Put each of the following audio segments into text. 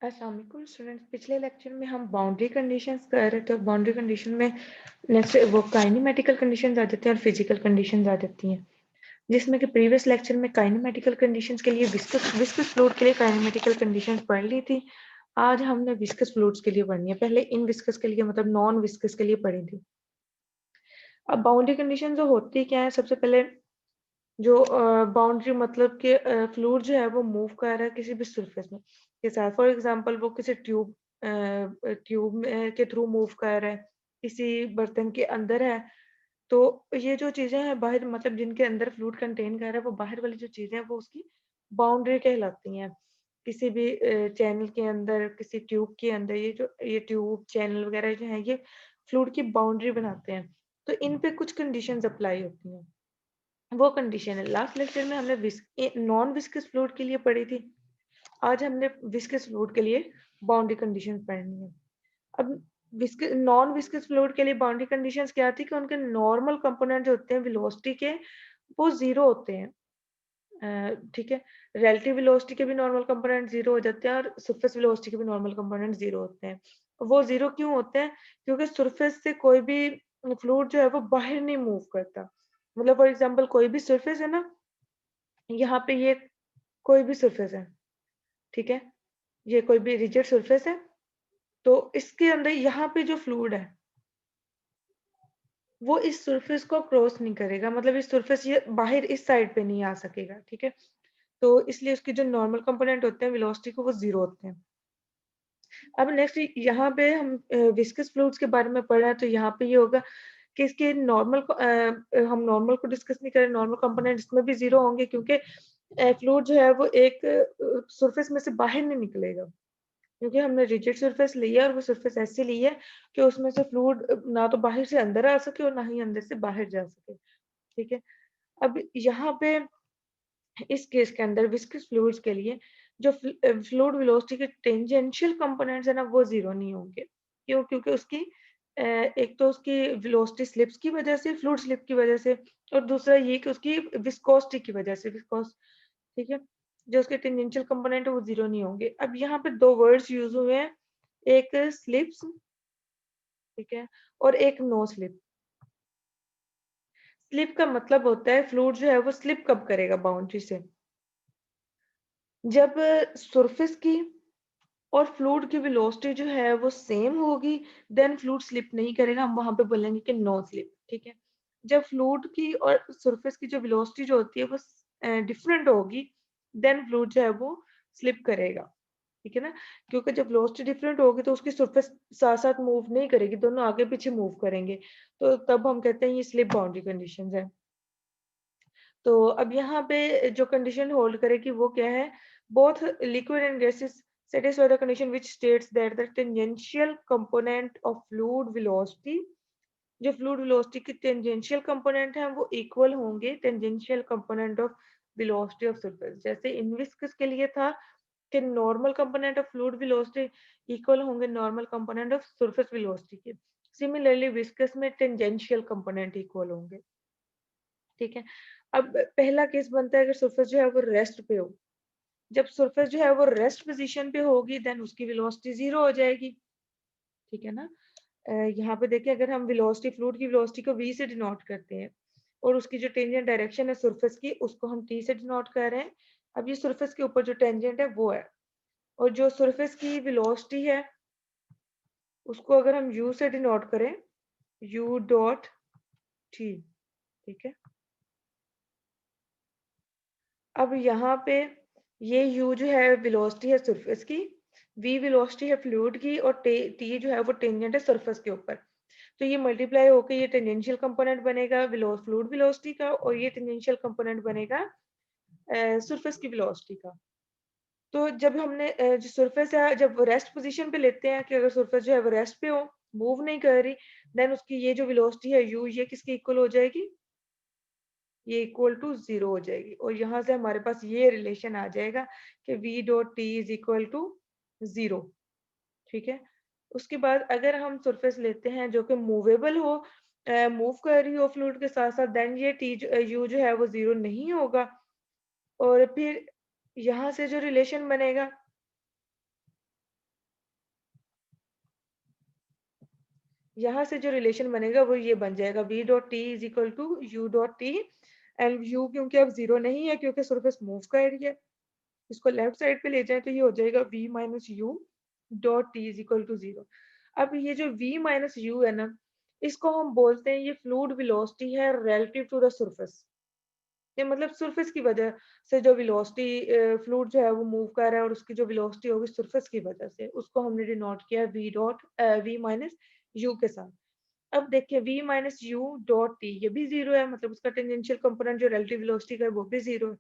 अस्सलाम वालेकुम स्टूडेंट्स। पिछले लेक्चर में हम बाउंड्री कंडीशंस कर रहे थे और बाउंड्री कंडीशन में नेक्स्ट वो काइनेमेटिकल कंडीशंस आ जाते हैं और फिजिकल कंडीशंस आ जाती हैं, जिसमें कि प्रीवियस लेक्चर में काइनेमेटिकल कंडीशंस के लिए विस्कस विस्कस फ्लूइड के लिए काइनेमेटिकल कंडीशंस पढ़ ली थी। आज हमने विस्कस फ्लूइड्स के लिए पढ़नी है। पहले इन विस्कस के लिए मतलब नॉन विस्कस के लिए पढ़ी थी। अब बाउंड्री कंडीशन जो होती क्या है, सबसे पहले जो बाउंड्री मतलब कि फ्लूइड जो है वो मूव कर रहा है किसी भी सरफेस में के साथ। फॉर एग्जांपल वो किसी ट्यूब के थ्रू मूव कर रहा है, किसी बर्तन के अंदर है। तो ये जो चीजें हैं बाहर मतलब जिनके अंदर फ्लूइड कंटेन कर रहा है, वो बाहर वाली जो चीजें हैं वो उसकी बाउंड्री कहलाती हैं। किसी भी चैनल के अंदर, किसी ट्यूब के अंदर, ये ट्यूब चैनल वगैरह जो है ये फ्लूइड की बाउंड्री बनाते हैं। तो इन पे कुछ कंडीशंस अप्लाई होती हैं। वो कंडीशन है लास्ट लेक्चर में हमने नॉन विस्कस फ्लूइड के लिए पढ़ी थी। आज हमने विस्कस फ्लूइड के लिए बाउंड्री कंडीशन पढ़नी है। अब नॉन विस्कस फ्लूइड के लिए बाउंड्री कंडीशंस क्या थी कि उनके नॉर्मल कंपोनेंट जो होते हैं वेलोसिटी के, वो जीरो होते हैं। ठीक है। रिलेटिव वेलोसिटी के भी नॉर्मल कंपोनेंट जीरो हो जाते हैं और सरफेस वेलोसिटी के भी नॉर्मल कंपोनेंट जीरो होते हैं। वो जीरो क्यों होते हैं? क्योंकि सरफेस से कोई भी फ्लूइड जो है वो बाहर नहीं मूव करता। मतलब फॉर एग्जांपल कोई भी सरफेस है ना, यहाँ पे ये कोई भी सरफेस है, ठीक है, ये कोई भी रिजिड सरफेस है। तो इसके अंदर यहाँ पे जो फ्लूइड है वो इस सरफेस को क्रॉस नहीं करेगा, मतलब इस सरफेस ये बाहर इस साइड पे नहीं आ सकेगा, ठीक है। तो इसलिए उसके जो नॉर्मल कंपोनेंट होते हैं वेलोसिटी को वो जीरो होते हैं। अब नेक्स्ट यहाँ पे हम विस्कस फ्लूइड्स के बारे में पढ़ा है, तो यहाँ पे ये होगा कि इसके हम नॉर्मल को डिस्कस नहीं करें, नॉर्मल कंपोनेंट इसमें भी जीरो होंगे क्योंकि फ्लूइड जो है वो एक सरफेस में से बाहर नहीं निकलेगा। क्योंकि हमने रिजिड सरफेस ली है और वो सरफेस ऐसी ली है कि उसमें से फ्लूइड ना तो बाहर से अंदर आ सके और ना ही अंदर से बाहर जा सके, ठीक है। अब यहाँ पे इस केस के अंदर विस्कस फ्लूइड्स के लिए जो फ्लूइड वेलोसिटी के टेंजेंशियल कंपोनेंट्स है ना वो जीरो नहीं होंगे। क्यों? क्योंकि उसकी एक तो उसकी वेलोसिटी स्लिप्स की वजह से, फ्लूइड स्लिप की वजह से, और दूसरा ये कि उसकी विस्कोसिटी की वजह से, विस्कोस, ठीक है। जो उसके टेंजेंशियल कंपोनेंट है वो जीरो नहीं होंगे। अब यहाँ पे दो वर्ड्स यूज हुए हैं, एक स्लिप्स, ठीक है, और एक नो स्लिप। स्लिप का मतलब होता है फ्लूइड जो है वो स्लिप कब करेगा बाउंड्री से, जब सरफेस की और फ्लूइड की वेलोसिटी जो है वो सेम होगी, देन फ्लूइड स्लिप नहीं करेगा, हम वहां पे बोलेंगे कि नो स्लिप, ठीक है। जब फ्लूइड की और सरफेस की जो वेलोसिटी जो होती है वो डिफरेंट होगी, देन फ्लूइड जो है वो स्लिप करेगा, ठीक है ना। क्योंकि जब वेलोसिटी डिफरेंट होगी तो उसकी सरफेस साथ साथ मूव नहीं करेगी, दोनों आगे पीछे मूव करेंगे। तो तब हम कहते हैं ये स्लिप बाउंड्री कंडीशंस है। तो अब यहाँ पे जो कंडीशन होल्ड करेगी वो क्या है? Both liquid and gases satisfy the condition which states that the tangential component of fluid velocity, जो फ्लूइड वेलोसिटी की टेंजेंशियल कंपोनेंट है वो इक्वल होंगे tangential component of velocity of surface. जैसे इन विस्कस के लिए था कि normal component of fluid velocity equal होंगे normal component of surface velocity के। सिमिलरली विस्कस में टेंजेंशियल कंपोनेंट इक्वल होंगे, ठीक है। अब पहला केस बनता है अगर सरफेस जो है वो रेस्ट पे हो। जब सरफेस जो है वो रेस्ट पोजीशन पे होगी देन उसकी वेलोसिटी जीरो हो जाएगी, ठीक है ना। यहाँ पे देखिए अगर हम वेलोसिटी फ्लूइड की वेलोसिटी को v से डिनोट करते हैं और उसकी जो टेंजेंट डायरेक्शन है सरफेस की उसको हम t से डिनोट कर रहे हैं। अब ये सरफेस के ऊपर जो टेंजेंट है वो है, और जो सरफेस की वेलोसिटी है उसको अगर हम u से डिनोट करें, u डॉट t, ठीक है। अब यहाँ पे ये u जो है वेलोसिटी है सरफेस की, v वेलोसिटी है फ्लूइड की, और t जो है वो टेंजेंट है सरफेस के ऊपर। तो ये मल्टीप्लाई होकर ये टेंजेंशियल कंपोनेंट बनेगा फ्लूइड वेलोसिटी का, और ये टेंजेंशियल कंपोनेंट बनेगा सरफेस की वेलोसिटी का। तो जब हमने जो सरफेस है जब रेस्ट पोजीशन पे लेते हैं कि अगर सरफेस जो है वो रेस्ट पे हो, मूव नहीं कर रही, देन उसकी ये जो वेलोसिटी है u ये किसकी इक्वल हो जाएगी? ये इक्वल टू जीरो हो जाएगी। और यहाँ से हमारे पास ये रिलेशन आ जाएगा कि v dot T is equal to zero, ठीक है। उसके बाद अगर हम सरफेस लेते हैं जो कि मूवेबल हो, मूव कर रही हो फ्लूइड के साथ साथ, देन ये यू जो है वो जीरो नहीं होगा। और फिर यहाँ से जो रिलेशन बनेगा यहाँ से जो रिलेशन बनेगा वो ये बन जाएगा v dot T is equal to u dot T, and u क्योंकि अब जीरो नहीं है क्योंकि सरफेस मूव कर रही है, इसको लेफ्ट साइड पे ले जाए तो ये हो जाएगा v minus U dot T is equal to zero. अब ये जो v माइनस यू है ना, इसको हम बोलते हैं ये फ्लूइड वेलोसिटी है रिलेटिव टू द सरफेस। ये मतलब सरफेस की वजह से जो वेलोसिटी फ्लूइड जो है वो मूव कर रहा है और उसकी जो वेलोसिटी होगी सरफेस की वजह से, उसको हमने डिनोट किया v dot v minus you के साथ। अब देखिए v minus U dot T ये भी जीरो है, मतलब उसका टेंजेंशियल कंपोनेंट जो रिलेटिव वेलोसिटी का है वो भी जीरो है।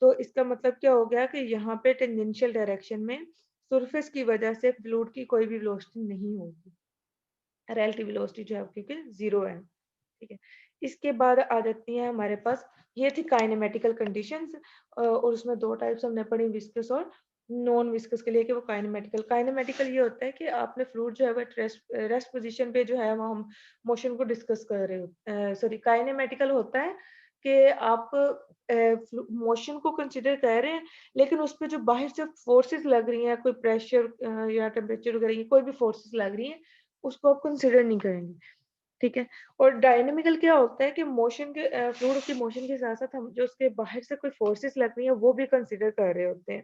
तो इसका मतलब क्या हो गया कि यहाँ पे टेंजेंशियल डायरेक्शन में सरफेस की वजह से फ्लूइड की कोई भी वेलोसिटी नहीं होगी, रिलेटिव वेलोसिटी जो है क्योंकि जीरो है। ठीक है, इसके बाद आ जाती है हमारे पास, ये थी काइनेमेटिकल कंडीशंस, और उसमें दो टाइप्स हमने पढ़ी, विस्कस और नॉन विस्कस के लिए कि वो काइनेमेटिकल। काइनेमेटिकल ये होता है कि आपने फ्लूइड जो है वो रेस्ट पोजीशन पे जो है वो हम मोशन को डिस्कस कर रहे हो, सॉरी काइनेमेटिकल होता है कि आप मोशन को कंसिडर कर रहे हैं लेकिन उस पर जो बाहर से फोर्सेस लग रही हैं, कोई प्रेशर या टेम्परेचर वगैरह कोई भी फोर्सेस लग रही हैं, उसको आप कंसिडर नहीं करेंगे। ठीक है, और डायनेमिकल क्या होता है कि मोशन के फ्लूइड की मोशन के साथ साथ हम जो उसके बाहर से कोई फोर्सेस लग रही है वो भी कंसिडर कर रहे होते हैं।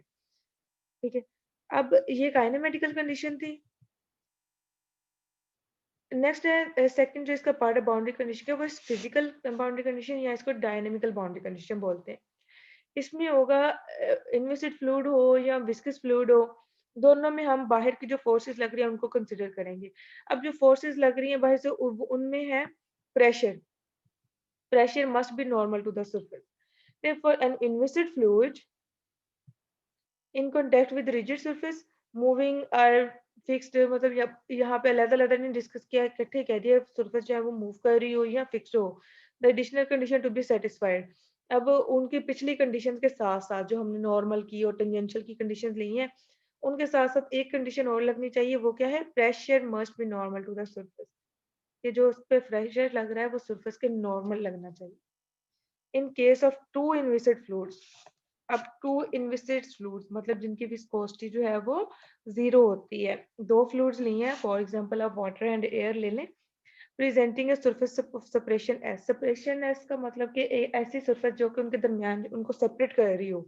ठीक है, अब ये काइनेमेटिकल कंडीशन थी। नेक्स्ट है सेकंड जो इसका पार्ट है बाउंड्री कंडीशन का, वो फिजिकल बाउंड्री कंडीशन या इसको डायनेमिकल बाउंड्री कंडीशन बोलते हैं। इसमें होगा इनविसिड फ्लूइड हो या विस्कस फ्लूइड हो, दोनों में हम बाहर की जो फोर्सेस लग रही है उनको कंसिडर करेंगे। अब जो फोर्सेस लग रही है बाहर से उनमें है pressure, pressure must be normal to the surface. Therefore, an inviscid fluid in contact with rigid surface moving or fixed, मतलब यहाँ पे अलग अलग ने डिस्कस किया, इकट्ठे कह दिया सरफेस जो है वो मूव कर रही हो या फिक्स हो, the additional condition to be satisfied. अब उनकी पिछली कंडीशन के साथ साथ जो हमने नॉर्मल की और टेंजेंशियल की कंडीशन ली हैं, उनके साथ साथ एक कंडीशन और लगनी चाहिए, वो क्या है, pressure must be normal to the surface. ये जो उस पर प्रेशर लग रहा है वो सरफेस के नॉर्मल लगना चाहिए। In case of two inviscid fluids, अब टू इनविसिड फ्लूइड्स मतलब जिनकी विस्कोसिटी जो है वो जीरो होती है, दो फ्लूइड्स लिए हैं, फॉर एग्जांपल आप वाटर एंड एयर ले लें, presenting a surface separation s, separation s का मतलब कि ऐसी सरफेस जो कि उनके दरमियान उनको सेपरेट कर रही हो।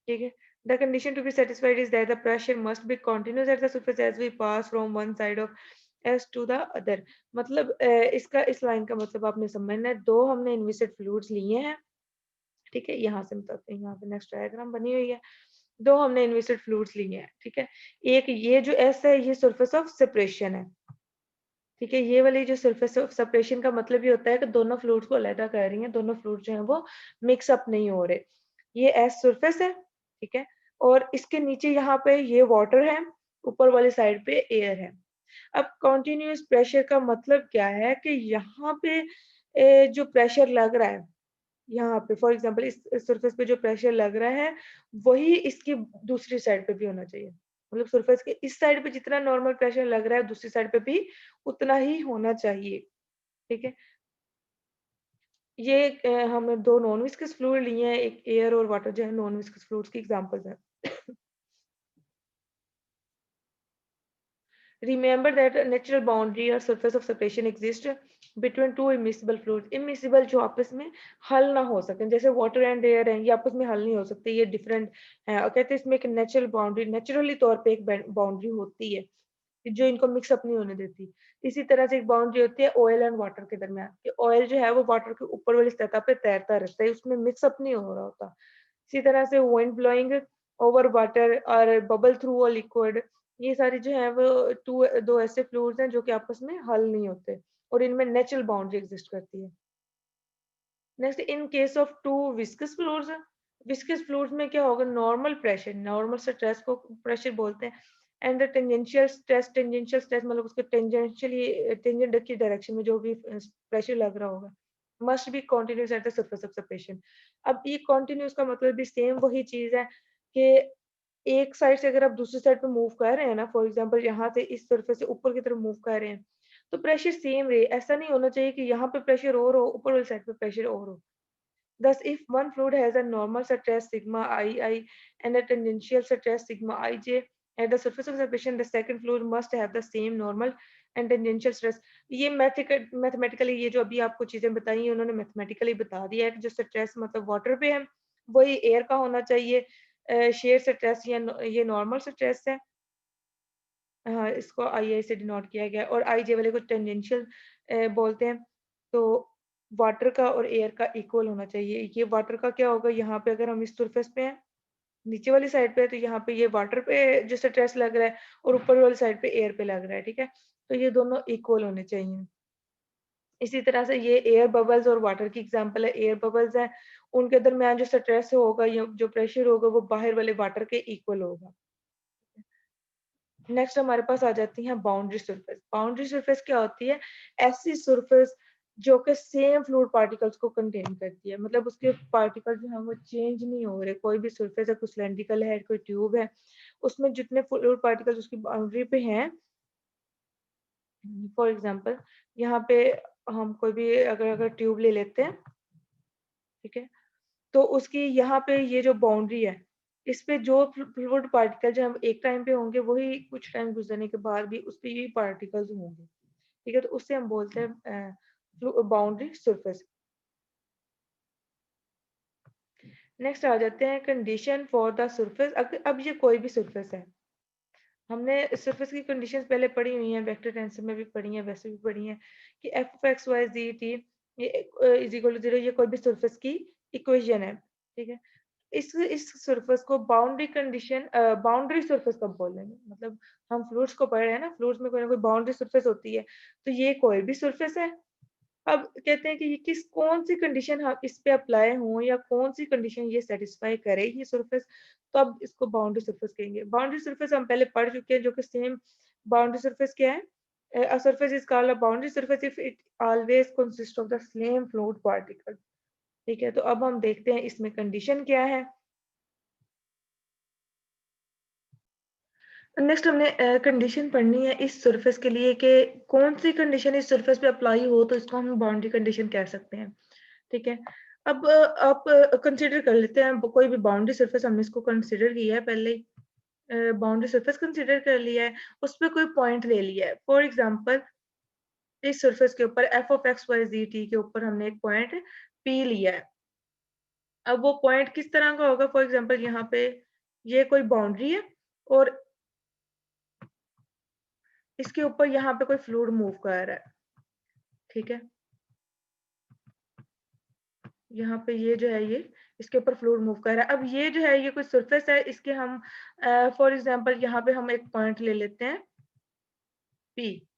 ठीक है, the condition to be satisfied is that the pressure must be continuous at the surface as we pass from one side of S to the other. मतलब इसका इस लाइन का मतलब आपने समझना है, दो हमने इनविसिड फ्लूइड्स लिए हैं। ठीक है, यहाँ से बताते हैं, यहाँ पे नेक्स्ट डायग्राम बनी हुई है, दो हमने इनविसिड फ्लूइड्स लिए हैं। ठीक है, एक ये जो एस है ये सरफेस ऑफ सेपरेशन है। ठीक है, ये वाली जो सरफेस ऑफ सेपरेशन का मतलब ये होता है कि दोनों फ्लूइड्स को अलग कर रही हैं, दोनों फ्लूइड जो है वो मिक्स अप नहीं हो रहे। ये एस सरफेस है, ठीक है, और इसके नीचे यहाँ पे ये वाटर है, ऊपर वाली साइड पे एयर है। अब कॉन्टिन्यूस प्रेशर का मतलब क्या है कि यहाँ पे जो प्रेशर लग रहा है, यहाँ पे फॉर एग्जांपल इस सरफेस पे जो प्रेशर लग रहा है वही इसकी दूसरी साइड पे भी होना चाहिए, मतलब सरफेस के इस साइड पे जितना नॉर्मल प्रेशर लग रहा है दूसरी साइड पे भी उतना ही होना चाहिए। ठीक है, ये हमने दो नॉन विस्कस फ्लूइड लिए हैं, एक एयर और वाटर जो है नॉन विस्कस फ्लूइड्स की एग्जांपल्स हैं। Remember that a natural boundary or surface of separation exists between two immiscible fluids. Immiscible जो आपस में हल ना हो सके, जैसे वाटर एंड एयर है, ये आपस में हल नहीं हो सकते, ये डिफरेंट है, और कहते हैं इसमें एक नेचुरल बाउंड्री, नेचुरली तौर पे एक बाउंड्री होती है जो इनको मिक्सअप नहीं होने देती। इसी तरह से एक बाउंड्री होती है ऑयल एंड वाटर के दरमियान, कि ऑयल जो है वो वाटर के ऊपर वाली सतह पे तैरता रहता है, उसमें मिक्सअप नहीं हो रहा होता। इसी तरह से विंड ब्लोइंग ओवर वाटर और बबल थ्रू अ लिक्विड, ये सारी जो है वो दो ऐसे फ्लूइड्स हैं जो कि आपस में हल नहीं होते और इनमें नेचुरल बाउंड्री एग्जिस्ट करती है। Next, in case of two viscous fluids, viscous fluids में क्या होगा, नॉर्मल प्रेशर, नॉर्मल स्ट्रेस को प्रेशर बोलते हैं, एंड टेंजेंशियल स्ट्रेस मतलब उसके टेंजेंशियली टेंजेंट की डायरेक्शन में जो भी प्रेशर लग रहा होगा, must be continuous at the surface of separation. अब ये कंटिन्यूअस का मतलब भी सेम वही चीज है कि एक साइड से अगर आप दूसरी साइड पे मूव कर रहे हैं ना, फॉर एग्जांपल यहाँ से इस सरफेस से ऊपर की तरफ मूव कर रहे हैं, तो प्रेशर सेम रहे, ऐसा नहीं होना चाहिए कि यहाँ पे प्रेशर और हो ऊपर वाली साइड पे प्रेशर और हो। Thus, if one fluid has a normal stress sigma II and a tangential stress sigma ij, At the surface of the patient, the second fluid must have the same normal and tangential stress. ये mathematically ये जो अभी आपको चीजें बताई हैं उन्होंने mathematically बता दिया है कि जो स्ट्रेस मतलब वाटर पे है वही एयर का होना चाहिए। शेयर स्ट्रेस या ये नॉर्मल स्ट्रेस है। हाँ, इसको आई से डिनोट किया गया है और आई जे वाले को टेंजेंशियल बोलते हैं। तो वाटर का और एयर का इक्वल होना चाहिए। ये वाटर का क्या होगा, यहाँ पे अगर हम इस सरफेस पे हैं नीचे वाली साइड पे है तो यहाँ पे ये वाटर पे जो स्ट्रेस लग रहा है और ऊपर वाली साइड पे एयर पे लग रहा है, ठीक है। तो ये दोनों इक्वल होने चाहिए। इसी तरह से ये एयर बबल्स और वाटर की एग्जांपल है। एयर बबल्स है उनके दरमियान जो स्ट्रेस होगा या जो प्रेशर होगा वो बाहर वाले वाटर के इक्वल होगा। नेक्स्ट हमारे पास आ जाती है बाउंड्री सरफेस। बाउंड्री सरफेस क्या होती है, ऐसी सरफेस जो कि सेम फ्लूइड पार्टिकल्स को कंटेन करती है, मतलब उसके पार्टिकल जो है वो चेंज नहीं हो रहे। कोई भी सरफेस है, कोई सिलेंड्रिकल है, कोई ट्यूब है, उसमें जितने फ्लूइड पार्टिकल्स उसकी बाउंड्री पे हैं, फॉर एग्जांपल यहाँ पे हम कोई भी अगर अगर ट्यूब ले लेते हैं, ठीक है, तो उसकी यहाँ पे ये जो बाउंड्री है इस पे जो फ्लूइड पार्टिकल जो हम एक टाइम पे होंगे वही कुछ टाइम गुजरने के बाद भी उस पे ये पार्टिकल्स होंगे, ठीक है। तो उससे हम बोलते हैं बाउंड्री सरफेस। नेक्स्ट आ जाते हैं कंडीशन फॉर द सरफेस। अब ये कोई भी सरफेस है, हमने सरफेस की कंडीशंस पहले पढ़ी हुई हैं, वेक्टर टेंसर में भी पढ़ी हैं, वैसे भी पढ़ी हैं कि F of x Y ji T ये इज इक्वल टू जीरो, ये कोई भी सरफेस की इक्वेशन है, ठीक है। इस सरफेस को बाउंड्री कंडीशन बाउंड्री सरफेस कब बोलेंगे, मतलब हम फ्लूइड्स को पढ़ रहे हैं ना, फ्लूइड्स में कोई ना कोई बाउंड्री सरफेस होती है, तो ये कोई भी सरफेस है। अब कहते हैं कि ये किस कौन सी कंडीशन हम इस पे अप्लाई हो या कौन सी कंडीशन ये सेटिस्फाई करे ये सरफेस, तो अब इसको बाउंड्री सरफेस कहेंगे। बाउंड्री सरफेस हम पहले पढ़ चुके हैं जो कि सेम बाउंड्री सरफेस क्या है, a surface is called a boundary surface if it always consists of the same fluid particle, ठीक है। तो अब हम देखते हैं इसमें कंडीशन क्या है। नेक्स्ट हमने कंडीशन पढ़नी है इस सरफेस के लिए कि कौन सी कंडीशन इस सरफेस पे अप्लाई हो तो इसको हम बाउंड्री कंडीशन कह सकते हैं, ठीक है। अब आप कंसीडर कर लेते हैं कोई भी बाउंड्री सरफेस, हमने इसको कंसीडर किया है पहले ही, बाउंड्री सरफेस कंसीडर कर लिया है, उस पर कोई पॉइंट ले लिया है। फॉर एग्जांपल इस सरफेस के ऊपर F of x Y ji T के ऊपर हमने एक पॉइंट पी लिया है। अब वो पॉइंट किस तरह का होगा, फॉर एग्जांपल यहाँ पे ये कोई बाउंड्री है और इसके ऊपर यहाँ पे कोई फ्लूइड मूव कर रहा है, ठीक है। यहाँ पे ये जो है ये इसके ऊपर फ्लूइड मूव कर रहा है। अब ये जो है ये कोई सरफेस है, इसके हम फॉर एग्जांपल यहाँ पे हम एक पॉइंट ले लेते हैं पी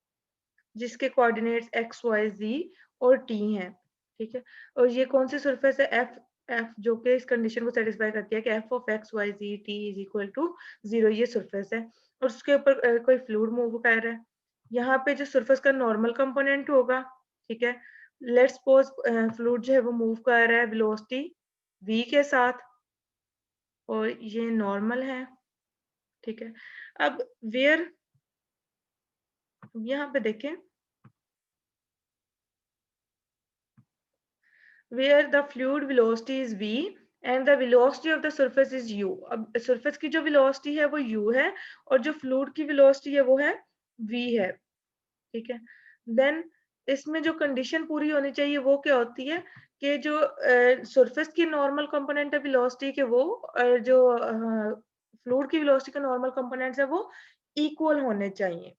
जिसके कोऑर्डिनेट्स एक्स वाई जी और टी हैं, ठीक है। और ये कौन सी सरफेस है, एफ एफ जो कि इस कंडीशन को सेटिस्फाई करती है कि F of x Y ji T is equal to zero, ये सरफेस है और उसके ऊपर कोई फ्लूइड मूव कर रहा है। यहाँ पे जो सरफेस का नॉर्मल कंपोनेंट होगा, ठीक है, लेट्स सपोज फ्लूइड जो है वो मूव कर रहा है वेलोसिटी v के साथ और ये नॉर्मल है, ठीक है। अब वेयर यहाँ पे देखें where the fluid velocity is v and the velocity of the surface is u। अब सरफेस की जो velocity है वो u है और जो फ्लूइड की velocity है वो है v है, ठीक है। देन इसमें जो कंडीशन पूरी होनी चाहिए वो क्या होती है कि जो सरफेस की नॉर्मल कंपोनेंट है वेलोसिटी के वो जो फ्लूइड की वेलोसिटी का नॉर्मल कंपोनेंट्स है वो इक्वल होने चाहिए।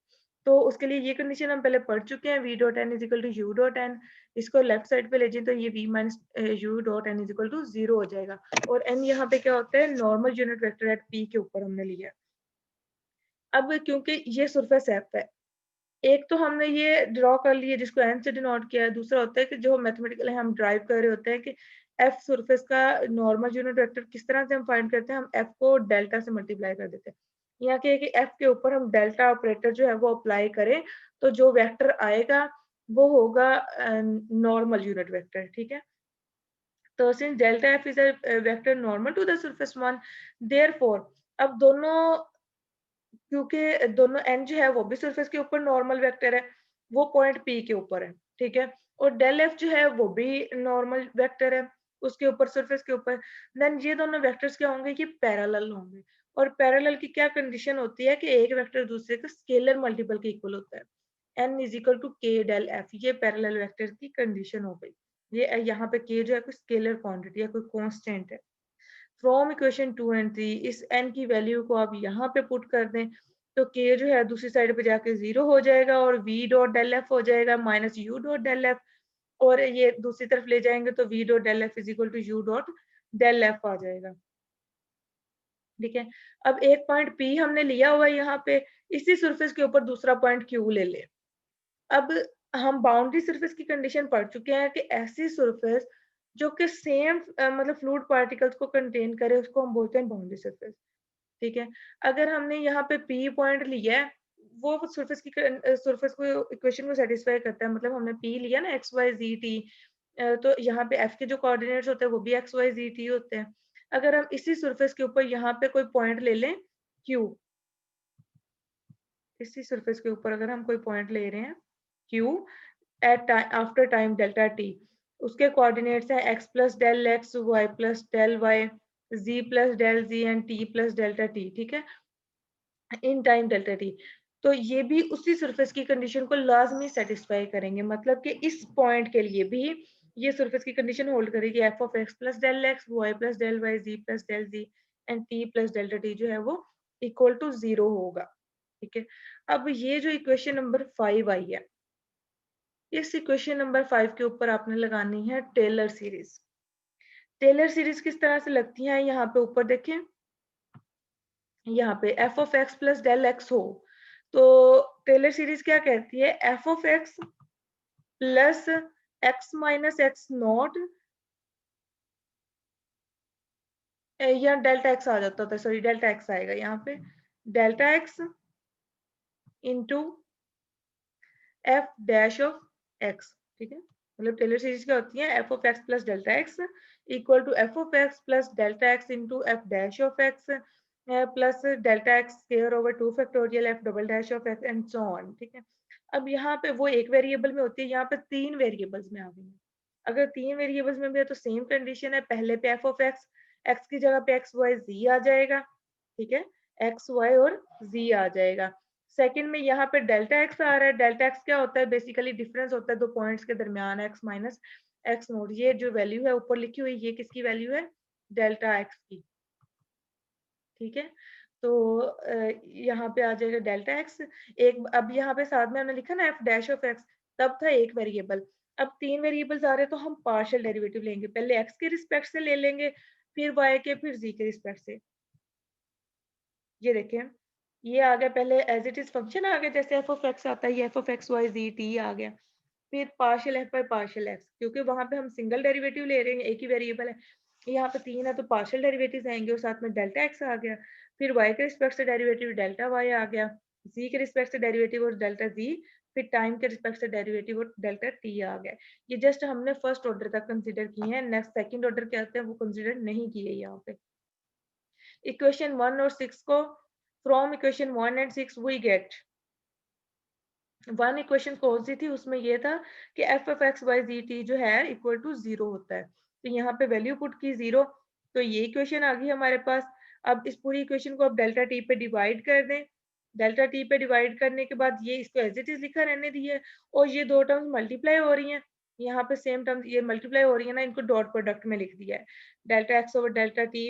तो उसके लिए ये कंडीशन हम पहले पढ़ चुके हैं, v dot n is equal to u dot n। इसको लेफ्ट साइड पे ले जाए तो ये v minus u dot n is equal to 0 हो जाएगा और n यहाँ पे क्या होता है, normal unit vector eight p के ऊपर हमने लिया। अब क्योंकि ये सरफेस f है, एक तो हमने ये ड्रॉ कर लिया जिसको एन से डिनोट किया है, दूसरा होता है कि जो मैथमेटिकली हम ड्राइव कर रहे होते हैं कि एफ सरफेस का नॉर्मल यूनिट वेक्टर किस तरह से हम फाइंड करते हैं, हम एफ को डेल्टा से मल्टीप्लाई कर देते हैं। यहाँ के कि एफ के ऊपर हम डेल्टा ऑपरेटर जो है वो अप्लाई करें तो जो वेक्टर आएगा वो होगा नॉर्मल यूनिट वेक्टर, ठीक है। तो since delta F is a vector normal to the surface one, therefore अब दोनों क्योंकि दोनों एन जो है वो भी सरफेस के ऊपर नॉर्मल वेक्टर है, वो पॉइंट पी के ऊपर है, ठीक है। और डेल एफ जो है वो भी नॉर्मल वेक्टर है उसके ऊपर सरफेस के ऊपर। देन ये दोनों वेक्टर्स क्या होंगे, ये पैरेलल होंगे और पैरेलल की क्या कंडीशन होती है कि एक वेक्टर दूसरे के स्केलर मल्टीपल के इक्वल होता है, n is equal to k del f, ये पैरेलल वेक्टर की कंडीशन हो गई। ये यहाँ पे k जो है कोई स्केलर क्वांटिटी है, कोई कांस्टेंट है। फ्रॉम इक्वेशन 2 एंड 3 इस n की वैल्यू को आप यहाँ पे पुट कर दें तो k जो है दूसरी साइड पे जाके 0 हो जाएगा और v डॉट डेल f हो जाएगा minus u dot del f, और ये दूसरी तरफ ले जाएंगे तो v dot del f is equal to u dot del f आ जाएगा। ठीक है, अब एक पॉइंट P हमने लिया हुआ है यहाँ पे, इसी सरफेस के ऊपर दूसरा पॉइंट Q ले ले। अब हम बाउंड्री सरफेस की कंडीशन पढ़ चुके हैं कि ऐसी सरफेस जो कि सेम मतलब फ्लूइड पार्टिकल्स को कंटेन करे उसको हम बोलते हैं बाउंड्री सरफेस। ठीक है, अगर हमने यहाँ पे P पॉइंट लिया है, वो सरफेस की सरफेस को इक्वेशन को सेटिस्फाई करता है, मतलब हमने P लिया ना x y z t, तो यहाँ पे f के जो कोऑर्डिनेट्स होते हैं वो भी x y z t होते हैं। अगर हम इसी सरफेस के ऊपर यहाँ पे कोई पॉइंट ले लें Q, इसी सरफेस के ऊपर अगर हम कोई पॉइंट ले रहे हैं Q at after time delta t, उसके कोऑर्डिनेट्स हैं x plus del x, y plus del y, z plus del z and t plus delta t। ठीक है, इन टाइम डेल्टा t, तो ये भी उसी सरफेस की कंडीशन को लाजमी सेटिस्फाई करेंगे, मतलब कि इस पॉइंट के लिए भी ये सरफेस की कंडीशन होल्ड करेगी f of x plus del x, y plus del y, z plus del z and t plus delta t जो है वो इक्वल टू 0 होगा। ठीक है, अब ये जो इक्वेशन नंबर 5 आई है, इस इक्वेशन नंबर 5 के ऊपर आपने लगानी है टेलर सीरीज। टेलर सीरीज किस तरह से लगती है, यहाँ पे ऊपर देखें, यहाँ पे f of x plus del x हो तो टेलर सीरीज क्या कहती है, f of x plus x minus X naught, या डेल्टा x आ जाता था, सॉरी डेल्टा x आएगा यहाँ पे, delta x into f dash of x। ठीक है, मतलब टेलर सीरीज क्या होती है, f of x plus delta x equal to f of x plus delta x into f dash of x plus delta x square over 2 factorial f double dash of x and so on. ठीक है, अब यहाँ पे वो एक variable में होती है, यहाँ पे 3 वेरिएबल्स में आ गई है। अगर 3 वेरिएबल्स में भी है तो सेम कंडीशन है, पहले पे f ऑफ x, x की जगह पे x y z आ जाएगा। ठीक है, x y और z आ जाएगा। सेकंड में यहाँ पे डेल्टा एक्स आ रहा है, डेल्टा एक्स क्या होता है, बेसिकली डिफरेंस होता है दो पॉइंट्स के दरमियान एक्स माइनस एक्स नोट। ये जो वैल्यू है ऊपर लिखी हुई, ये किसकी वैल्यू है, डेल्टा एक्स की। ठीक है, तो यहाँ पे आ जाएगा डेल्टा एक्स एक, अब यहाँ पे साथ में हमने लिखा ना एफ डैश ऑफ एक्स, तब था एक वेरिएबल, अब 3 वेरिएबल्स आ रहे हैं तो हम पार्शियल डेरिवेटिव लेंगे, पहले एक्स के रिस्पेक्ट से ले लेंगे, फिर वाई के, फिर जी के रिस्पेक्ट से। ये देखें, ये आ गया, पहले एज इट इज फंक्शन आ गया, जैसे एफ ऑफ एक्स आता है, ये f of x Y ji t आ गया, फिर partial f by partial x, क्योंकि वहां पे हम सिंगल डेरिवेटिव ले रहे हैं, एक ही वेरिएबल है, यहाँ पे 3 है तो पार्शियल डेरिवेटिव आएंगे और साथ में डेल्टा एक्स आ गया, फिर वाई के रिस्पेक्ट से डेरिवेटिव डेल्टा वाई आ गया, जी के रिस्पेक्ट से डेरिवेटिव और डेल्टा जी, फिर टाइम के रिस्पेक्ट से डेरिवेटिव और डेल्टा टी आ गया। ये जस्ट हमने फर्स्ट ऑर्डर तक कंसिडर किए हैं, नेक्स्ट सेकंड ऑर्डर क्या आते हैं वो कंसिडर नहीं किए यहाँ पे। इक्वेशन 1 और 6 को from equation 1 and 6 we get, one equation कौन सी थी, उसमें ये था कि एफ एफ एक्स वाई जी टी जो है इक्वल टू 0 होता है, तो यहाँ पे वैल्यू पुट की 0, तो ये इक्वेशन आ गई हमारे पास। अब इस पूरी इक्वेशन को अब डेल्टा टी पे डिवाइड कर दें, डेल्टा टी पे डिवाइड करने के बाद ये इसको एज इट इज लिखा रहने दिए, और ये दो टर्म्स मल्टीप्लाई हो रही हैं, यहाँ पे सेम टर्म्स ये मल्टीप्लाई हो रही है ना, इनको डॉट प्रोडक्ट में लिख दिया है, delta X over delta T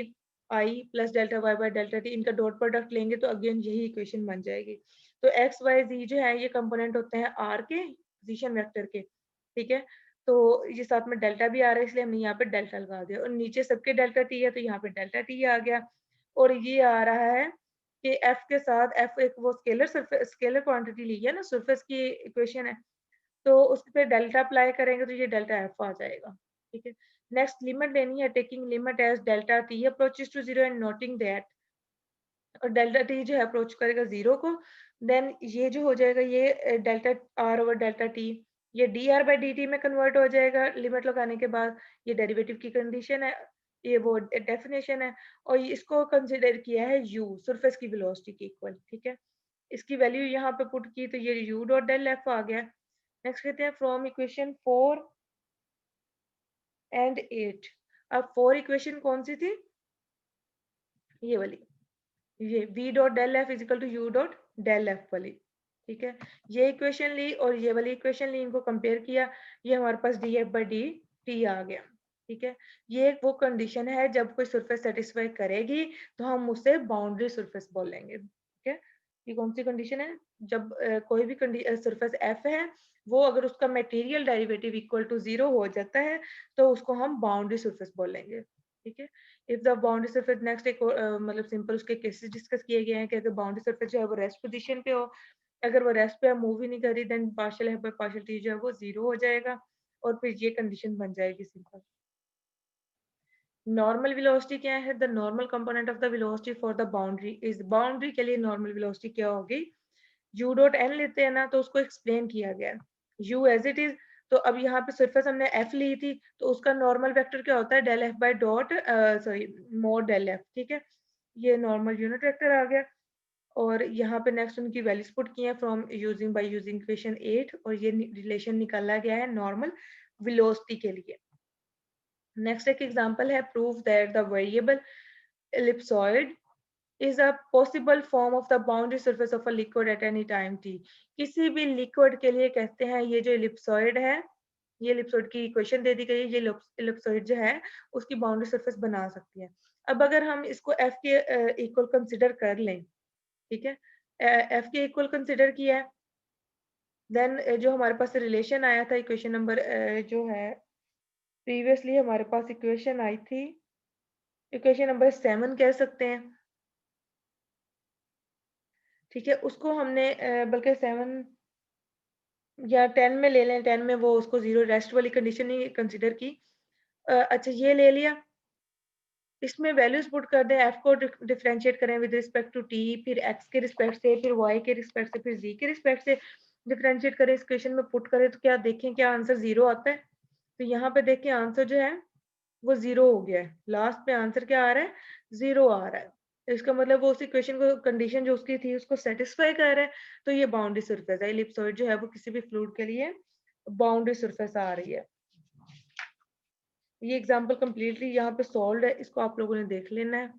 I plus delta Y by delta T, इनका डॉट प्रोडक्ट लेंगे तो अगेन यही इक्वेशन बन जाएगी। तो एक्स वाई जी जो है ये कंपोनेंट होते हैं आर के पोजीशन वेक्टर के। ठीक है, तो ये साथ में डेल्टा भी आ रहा है इसलिए हमने यहाँ पे डेल्टा लगा दिया, और नीचे सबके डेल्टा टी है तो यहाँ पे डेल्टा टी आ गया, और ये आ रहा है कि एफ के साथ एफ एक वो स्केलर क्वांटिटी ली है ना, सरफेस की इक्वेशन है, तो उस पर डेल्टा अप्लाई करेंगे तो ये डेल्टा एफ आ जाएगा। ठीक है, नेक्स्ट लिमिट लेनी है, taking limit as delta T approaches to 0 and noting that, और डेल्टा टी जो है अप्रोच करेगा 0 को, देन ये जो हो जाएगा ये delta r over delta t, ये d r by d t में कन्वर्ट हो जाएगा लिमिट लगाने के बाद, ये डेरिवेटिव की कंडीशन है, ये वो डेफिनेशन है, और इसको कंसिडर किया है यू सरफेस की वेलोसिटी के इक्वल। ठीक है, इसकी वैल्यू यहाँ पे पुट की तो ये यू डॉट डेल एफ आ गया। नेक्स्ट कहते हैं फ्रॉम इक्वेशन 4 एंड 8, अब 4 इक्वेशन कौन सी थी, ये वाली, ये v dot del F is equal to U dot del F वाली, ठीक है। ये इक्वेशन ली और ये वाली इक्वेशन ली, इनको कंपेयर किया, ये हमारे पास d f by d t आ गया, ठीक है। ये वो कंडीशन है जब कोई सरफेस सेटिस्फाई करेगी तो हम उसे बाउंड्री सरफेस बोलेंगे, ठीक है। ये कौन सी कंडीशन है? जब कोई भी सरफेस एफ है, वो अगर उसका मटेरियल डेरिवेटिव इक्वल टू 0 हो जाता है तो उसको हम बाउंड्री सरफेस बोलेंगे, ठीक है। If the boundary surface next एक मतलब सिंपल उसके केसेस डिस्कस किए गए हैं कि अगर बाउंड्री सरफेस जो है वो रेस्ट पोजीशन पे हो, अगर वो रेस्ट पे मूव ही नहीं करी, then partial F by partial T जो है वो 0 हो जाएगा और फिर ये कंडीशन बन जाएगी सिंपल। नॉर्मल वेलोसिटी क्या है? The normal component of the velocity for the boundary is, boundary के लिए नॉर्मल वेलोसिटी क्या होगी? u डॉट एन लेते हैं ना, तो उसको एक्सप्लेन किया गया है u एज इट इज। तो अब यहाँ पे सरफेस हमने f ली थी, तो उसका नॉर्मल वेक्टर क्या होता है? Del F by dot sorry mod del F, ठीक है। ये नॉर्मल यूनिट वेक्टर आ गया। और यहाँ पे नेक्स्ट उनकी वैल्यूज पुट की है from using by using equation 8, और ये रिलेशन निकाला गया है नॉर्मल वेलोसिटी के लिए। नेक्स्ट एक एग्जांपल है, prove that the variable ellipsoid is a possible form of the boundary surface of a liquid at any time t। किसी भी लिक्विड के लिए कहते हैं ये जो इलिप्सॉइड है, ये इलिप्सॉइड की इक्वेशन दे दी गई है, ये इलिप्सॉइड जो है उसकी बाउंड्री सरफेस बना सकती है। अब अगर हम इसको f के इक्वल कंसिडर कर लें, ठीक है, f के इक्वल कंसिडर किया है, देन जो हमारे पास रिलेशन आया था इक्वेशन नंबर जो है प्रीवियसली हमारे पास इक्वेशन आई थी, इक्वेशन नंबर 7 कह सकते हैं, ठीक है। उसको हमने बल्कि 7 या 10 में ले लें, 10 में वो उसको 0 रेस्ट वाली कंडीशन ही कंसिडर की। अच्छा ये ले लिया, इसमें वैल्यूज पुट कर दें, एफ को डिफरेंशिएट करें विद रिस्पेक्ट टू टी, फिर एक्स के रिस्पेक्ट से, फिर वाई के रिस्पेक्ट से, फिर जी के रिस्पेक्ट से डिफरेंशिएट करें, इस क्वेश्चन में पुट करें तो क्या देखें, क्या आंसर 0 आता है। तो यहाँ पे देखें आंसर जो है वो 0 हो गया है, लास्ट पे आंसर क्या आ रहा है? 0 आ रहा है। तो इसका मतलब वो उस इक्वेशन को कंडीशन जो उसकी थी उसको सेटिस्फाई कर रहा है। तो ये बाउंड्री सरफेस है, इलिप्सॉइड जो है वो किसी भी फ्लूइड के लिए बाउंड्री सरफेस आ रही है। ये एग्जांपल कंप्लीटली यहाँ पे सॉल्व है, इसको आप लोगों ने देख लेना है।